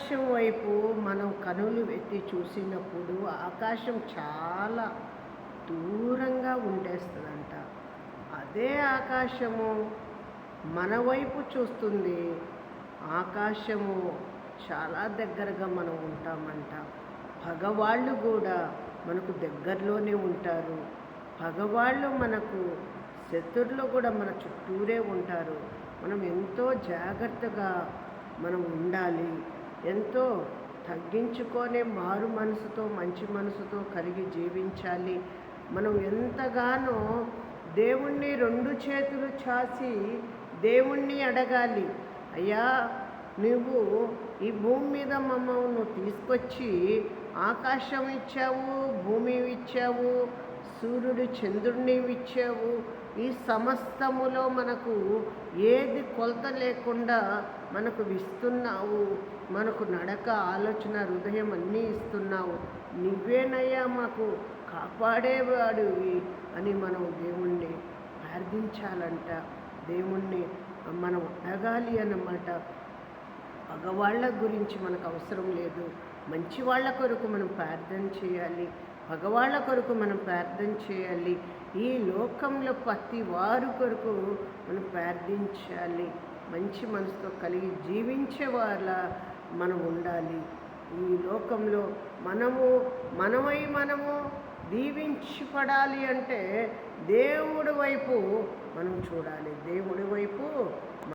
ఆకాశం వైపు మనం కనులు ఎత్తి చూసినప్పుడు ఆకాశం చాలా దూరంగా ఉండేస్తుందంట. అదే ఆకాశము మన వైపు చూస్తుంది. ఆకాశము చాలా దగ్గరగా మనం ఉంటామంట. పగవాళ్ళు కూడా మనకు దగ్గరలోనే ఉంటారు. పగవాళ్ళు మనకు శత్రువులు కూడా మన చుట్టూరే ఉంటారు. మనం ఎంతో జాగ్రత్తగా మనం ఉండాలి. ఎంతో తగ్గించుకొని మారు మనసుతో మంచి మనసుతో కలిగి జీవించాలి. మనం ఎంతగానో దేవుణ్ణి రెండు చేతులు చాచి దేవుణ్ణి అడగాలి. అయ్యా, నువ్వు ఈ భూమి మీద మమ్మల్ని తీసుకొచ్చి ఆకాశం ఇచ్చావు, భూమి ఇచ్చావు, సూర్యుడు చంద్రుడిని ఇచ్చావు. ఈ సమస్తములో మనకు ఏది కొలత లేకుండా మనకు ఇస్తున్నావు. మనకు నడక, ఆలోచన, హృదయం అన్నీ ఇస్తున్నావు. నువ్వేనయ్యా మాకు కాపాడేవాడివి అని మనం దేవుణ్ణి ప్రార్థించాలంట. దేవుణ్ణి మనం అడగాలి అన్నమాట. పగవాళ్ళ గురించి మనకు అవసరం లేదు. మంచి వాళ్ళ కొరకు మనం ప్రార్థన చేయాలి. పగవాళ్ళ కొరకు మనం ప్రార్థన చేయాలి. ఈ లోకంలో ప్రతి వారి కొరకు మనం ప్రార్థించాలి. మంచి మనసుతో కలిగి జీవించే వాళ్ళ మనం ఉండాలి. ఈ లోకంలో మనము దీవించబడాలి అంటే దేవుడి వైపు మనం చూడాలి. దేవుడి వైపు